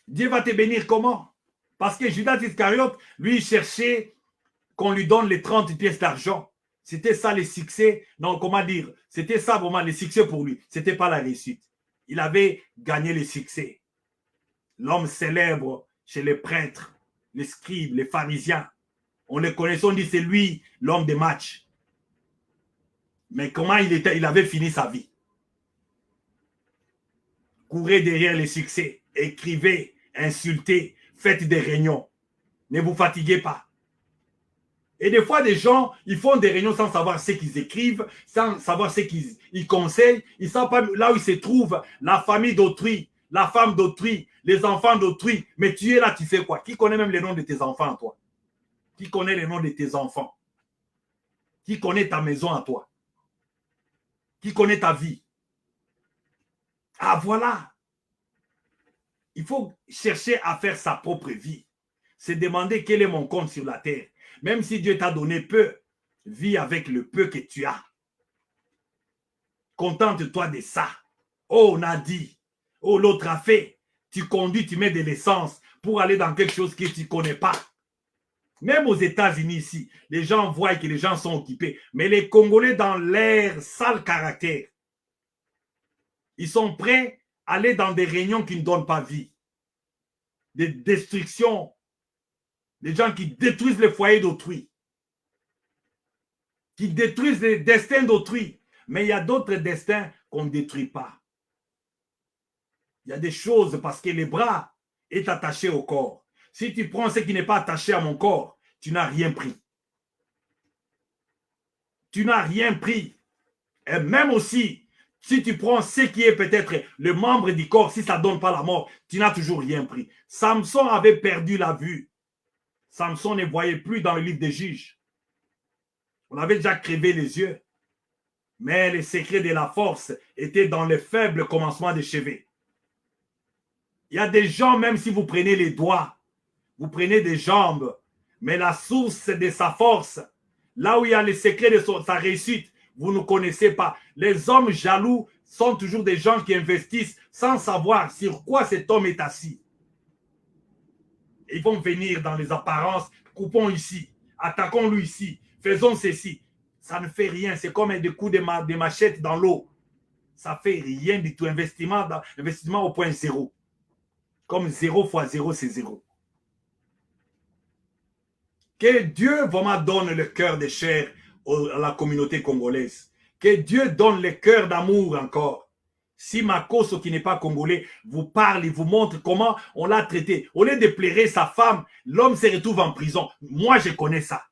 Dieu va te bénir comment? Parce que Judas Iscariote, lui, il cherchait qu'on lui donne les 30 pièces d'argent. C'était ça les succès. Non, comment dire? C'était ça vraiment les succès pour lui. Ce n'était pas la réussite. Il avait gagné les succès. L'homme célèbre chez les prêtres, les scribes, les pharisiens. On les connaissait, on dit c'est lui l'homme des matchs. Mais comment il avait fini sa vie? Courez derrière les succès, écrivez, insultez, faites des réunions. Ne vous fatiguez pas. Et des fois, des gens, ils font des réunions sans savoir ce qu'ils écrivent, sans savoir ce qu'ils conseillent. Ils ne savent pas là où ils se trouvent, la famille d'autrui, la femme d'autrui, les enfants d'autrui. Mais tu es là, tu fais quoi? Qui connaît même les noms de tes enfants à toi? Qui connaît les noms de tes enfants? Qui connaît ta maison à toi? Qui connaît ta vie? Ah, voilà. Il faut chercher à faire sa propre vie. Se demander quel est mon compte sur la terre. Même si Dieu t'a donné peu, vis avec le peu que tu as. Contente-toi de ça. Oh, on a dit. Oh, l'autre a fait. Tu conduis, tu mets de l'essence pour aller dans quelque chose que tu ne connais pas. Même aux États-Unis ici, les gens voient que les gens sont occupés. Mais les Congolais, dans leur sale caractère, ils sont prêts à aller dans des réunions qui ne donnent pas vie. Des destructions. Des gens qui détruisent les foyers d'autrui. Qui détruisent les destins d'autrui. Mais il y a d'autres destins qu'on ne détruit pas. Il y a des choses parce que les bras est attaché au corps. Si tu prends ce qui n'est pas attaché à mon corps, tu n'as rien pris. Tu n'as rien pris. Et même aussi, si tu prends ce qui est peut-être le membre du corps, si ça ne donne pas la mort, tu n'as toujours rien pris. Samson avait perdu la vue. Samson ne voyait plus dans le livre des juges. On avait déjà crevé les yeux. Mais le secret de la force était dans les faibles commencements des cheveux. Il y a des gens, même si vous prenez les doigts, vous prenez des jambes, mais la source de sa force, là où il y a le secret de sa réussite, vous ne connaissez pas. Les hommes jaloux sont toujours des gens qui investissent sans savoir sur quoi cet homme est assis. Ils vont venir dans les apparences, coupons ici, attaquons-lui ici, faisons ceci. Ça ne fait rien, c'est comme des coups de machette dans l'eau. Ça ne fait rien du tout. Investissement au point zéro. Comme 0 fois 0, c'est 0. Que Dieu vraiment donne le cœur de chair à la communauté congolaise. Que Dieu donne le cœur d'amour encore. Si Makoso, qui n'est pas congolais, vous parle, il vous montre comment on l'a traité. Au lieu de plairer sa femme, l'homme se retrouve en prison. Moi, je connais ça.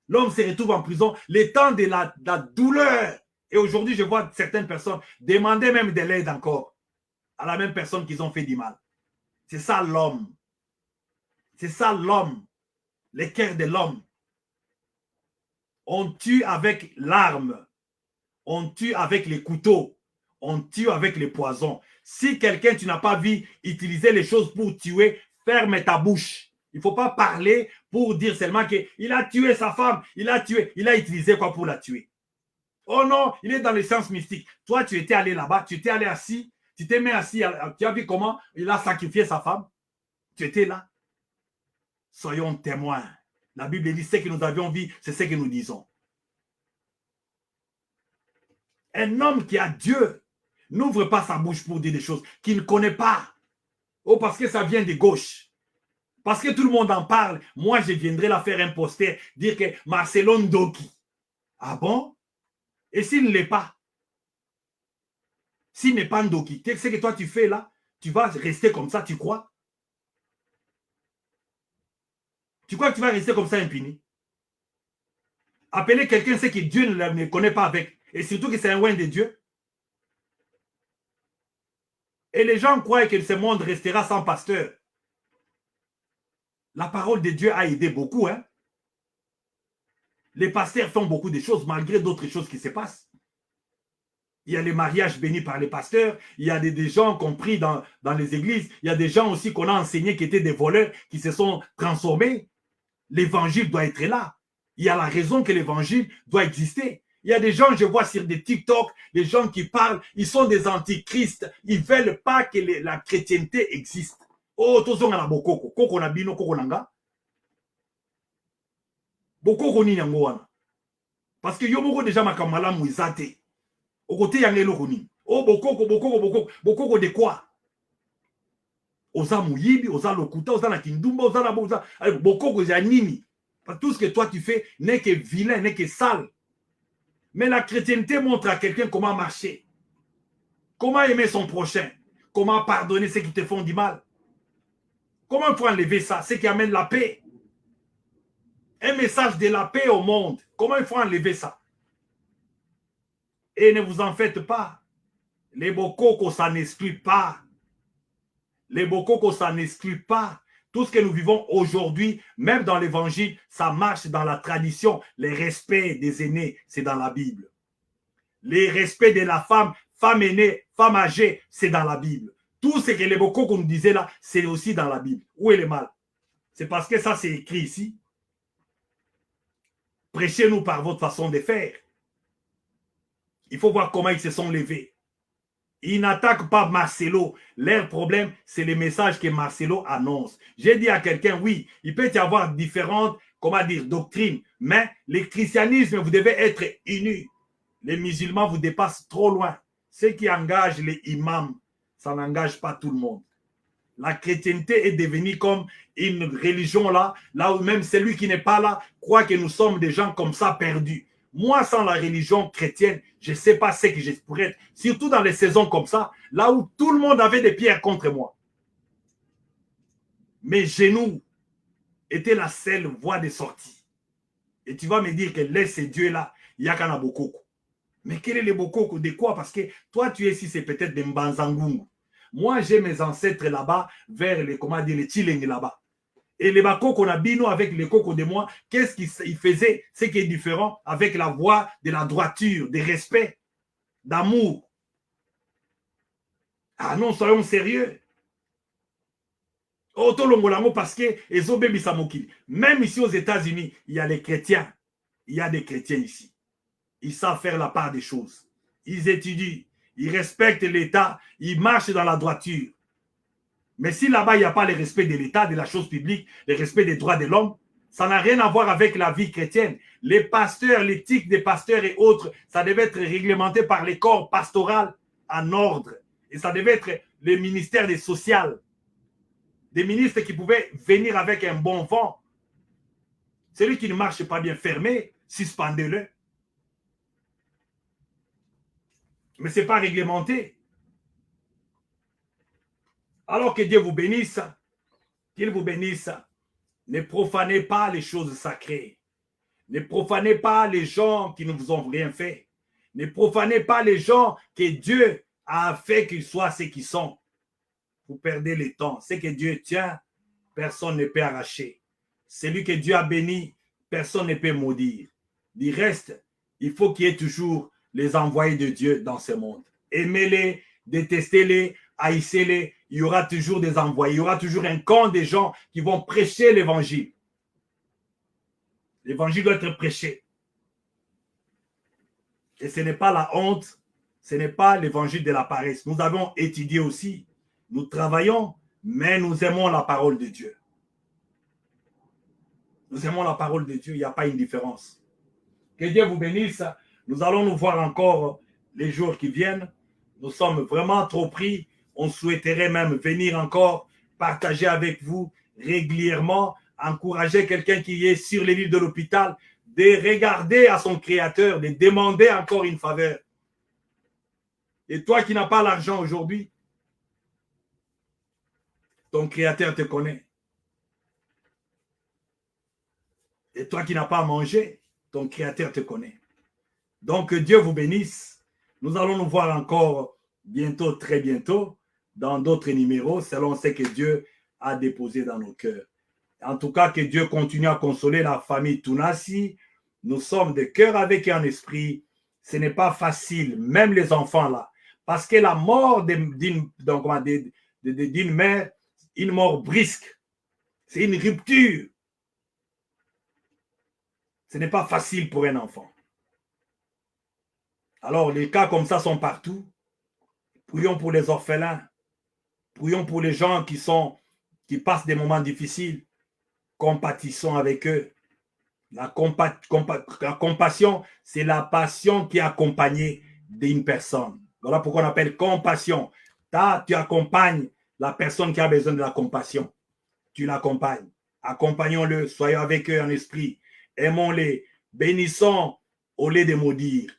L'homme se retrouve en prison. Le temps de la douleur. Et aujourd'hui, je vois certaines personnes demander même de l'aide encore à la même personne qu'ils ont fait du mal. C'est ça l'homme. C'est ça l'homme. Le cœur de l'homme. On tue avec l'arme. On tue avec les couteaux. On tue avec les poisons. Si quelqu'un, tu n'as pas vu utiliser les choses pour tuer, ferme ta bouche. Il ne faut pas parler pour dire seulement qu'il a tué sa femme. Il a tué. Il a utilisé quoi pour la tuer? Oh non, il est dans les sciences mystiques. Toi, tu étais allé là-bas, tu étais allé assis, tu t'es mis assis, tu as vu comment il a sacrifié sa femme? Tu étais là. Soyons témoins. La Bible dit ce que nous avions vu, c'est ce que nous disons. Un homme qui a Dieu n'ouvre pas sa bouche pour dire des choses qu'il ne connaît pas. Oh, parce que ça vient de gauche. Parce que tout le monde en parle. Moi, je viendrai la faire un poster, dire que Marcelo Ndoki. Ah bon? Et s'il ne l'est pas? S'il n'est pas Ndoki, qu'est-ce que toi tu fais là? Tu vas rester comme ça, tu crois? Tu crois que tu vas rester comme ça impuni? Appeler quelqu'un, c'est que Dieu ne connaît pas avec. Et surtout que c'est un loin de Dieu. Et les gens croient que ce monde restera sans pasteur. La parole de Dieu a aidé beaucoup. Hein? Les pasteurs font beaucoup de choses malgré d'autres choses qui se passent. Il y a les mariages bénis par les pasteurs. Il y a des gens compris dans les églises. Il y a des gens aussi qu'on a enseignés qui étaient des voleurs, qui se sont transformés. L'évangile doit être là. Il y a la raison que l'évangile doit exister. Il y a des gens, je vois sur des TikTok, des gens qui parlent, ils sont des antichrists. Ils ne veulent pas que la chrétienté existe. Oh, tous on a bokoko. Koko na bino, koko nanga. Bokoko ni yango wana. Parce que yo moko déjà makamala mouizate. Au côté yangelo koni. Oh, bokoko, bokoko, bokoko. Bokoko de quoi? Oza mouyibi, oza lokuta, oza na kindumba, oza na boza. Bokoko ya nini? Tout ce que toi tu fais n'est que vilain, n'est que sale. Mais la chrétienté montre à quelqu'un comment marcher. Comment aimer son prochain. Comment pardonner ceux qui te font du mal. Comment il faut enlever ça? Ce qui amène la paix. Un message de la paix au monde. Comment il faut enlever ça? Et ne vous en faites pas. Les bokoko, ça n'exclut pas. Les bokoko, ça n'exclut pas. Tout ce que nous vivons aujourd'hui, même dans l'évangile, ça marche dans la tradition. Le respect des aînés, c'est dans la Bible. Le respect de la femme, femme aînée, femme âgée, c'est dans la Bible. Tout ce que les bokoko nous disaient là, c'est aussi dans la Bible. Où est le mal? C'est parce que ça, c'est écrit ici. Prêchez-nous par votre façon de faire. Il faut voir comment ils se sont levés. Ils n'attaquent pas Marcelo. Leur problème, c'est les messages que Marcelo annonce. J'ai dit à quelqu'un, oui, il peut y avoir différentes, comment dire, doctrines, mais le christianisme, vous devez être unis. Les musulmans vous dépassent trop loin. Ce qui engage les imams, ça n'engage pas tout le monde. La chrétienté est devenue comme une religion là où même celui qui n'est pas là croit que nous sommes des gens comme ça perdus. Moi, sans la religion chrétienne, je ne sais pas ce que je pourrais être. Surtout dans les saisons comme ça, là où tout le monde avait des pierres contre moi. Mes genoux étaient la seule voie de sortie. Et tu vas me dire que laisse Dieu là, il y a qu'un bokoko. Mais quel est le bokoko de quoi? Parce que toi, tu es ici, c'est peut-être des Mbanzangungu. Moi, j'ai mes ancêtres là-bas, vers les, comment dire, les Tchileng là-bas. Et les bakoko na bino avec les cocos de moi, qu'est-ce qu'ils faisaient? Ce qui est différent avec la voix de la droiture, de respect, d'amour. Ah non, soyons sérieux. Parce que même ici aux États-Unis, il y a les chrétiens. Il y a des chrétiens ici. Ils savent faire la part des choses. Ils étudient, ils respectent l'État, ils marchent dans la droiture. Mais si là-bas, il n'y a pas le respect de l'État, de la chose publique, le respect des droits de l'homme, ça n'a rien à voir avec la vie chrétienne. Les pasteurs, l'éthique des pasteurs et autres, ça devait être réglementé par les corps pastoraux en ordre. Et ça devait être le ministère des sociales. Des ministres qui pouvaient venir avec un bon vent. Celui qui ne marche pas bien fermé, suspendez-le. Mais ce n'est pas réglementé. Alors que Dieu vous bénisse, qu'il vous bénisse. Ne profanez pas les choses sacrées. Ne profanez pas les gens qui ne vous ont rien fait. Ne profanez pas les gens que Dieu a fait qu'ils soient ce qu'ils sont. Vous perdez le temps. Ce que Dieu tient, personne ne peut arracher. Celui que Dieu a béni, personne ne peut maudire. Du reste, il faut qu'il y ait toujours les envoyés de Dieu dans ce monde. Aimez-les, détestez-les, haïssez-les. Il y aura toujours des envoyés. Il y aura toujours un camp de gens qui vont prêcher l'évangile. L'évangile doit être prêché. Et ce n'est pas la honte, ce n'est pas l'évangile de la paresse. Nous avons étudié aussi, nous travaillons, mais nous aimons la parole de Dieu. Nous aimons la parole de Dieu, il n'y a pas une différence. Que Dieu vous bénisse. Nous allons nous voir encore les jours qui viennent. Nous sommes vraiment trop pris. On souhaiterait même venir encore partager avec vous régulièrement, encourager quelqu'un qui est sur les lits de l'hôpital, de regarder à son créateur, de demander encore une faveur. Et toi qui n'as pas l'argent aujourd'hui, ton créateur te connaît. Et toi qui n'as pas à manger, ton créateur te connaît. Donc, que Dieu vous bénisse. Nous allons nous voir encore bientôt, très bientôt, dans d'autres numéros, selon ce que Dieu a déposé dans nos cœurs. En tout cas, que Dieu continue à consoler la famille Tounassi. Nous sommes de cœur avec un esprit. Ce n'est pas facile, même les enfants là. Parce que la mort d'une mère, une mort brisque, c'est une rupture. Ce n'est pas facile pour un enfant. Alors, les cas comme ça sont partout. Prions pour les orphelins. Prions pour les gens qui passent des moments difficiles. Compatissons avec eux. La compassion, c'est la passion qui est accompagnée d'une personne. Voilà pourquoi on appelle compassion. Tu accompagnes la personne qui a besoin de la compassion. Tu l'accompagnes. Accompagnons-le, soyons avec eux en esprit. Aimons-les, bénissons au lieu de maudire.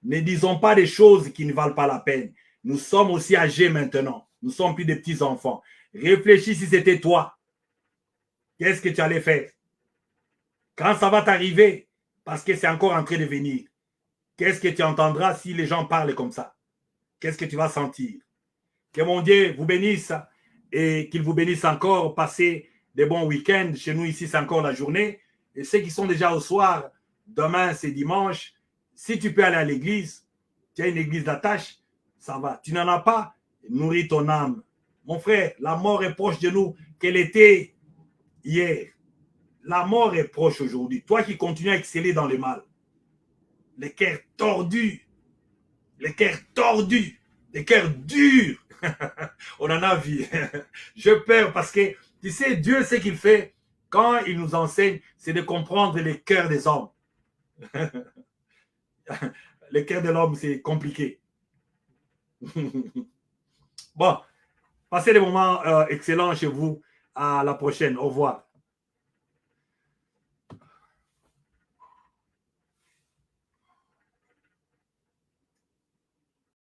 Ne disons pas des choses qui ne valent pas la peine. Nous sommes aussi âgés maintenant. Nous ne sommes plus des petits enfants. Réfléchis si c'était toi. Qu'est-ce que tu allais faire? Quand ça va t'arriver, parce que c'est encore en train de venir, qu'est-ce que tu entendras si les gens parlent comme ça? Qu'est-ce que tu vas sentir? Que mon Dieu vous bénisse et qu'il vous bénisse encore. Passez des bons week-ends. Chez nous, ici, c'est encore la journée. Et ceux qui sont déjà au soir, demain, c'est dimanche. Si tu peux aller à l'église, tu as une église d'attache, ça va. Tu n'en as pas, nourris ton âme. Mon frère, la mort est proche de nous qu'elle était hier. La mort est proche aujourd'hui. Toi qui continues à exceller dans le mal, les cœurs tordus, les cœurs tordus, les cœurs durs, on en a vu. Je peur parce que, tu sais, Dieu, ce qu'il fait, quand il nous enseigne, c'est de comprendre les cœurs des hommes. Le cœur de l'homme, c'est compliqué. Bon, passez des moments excellents chez vous. À la prochaine. Au revoir.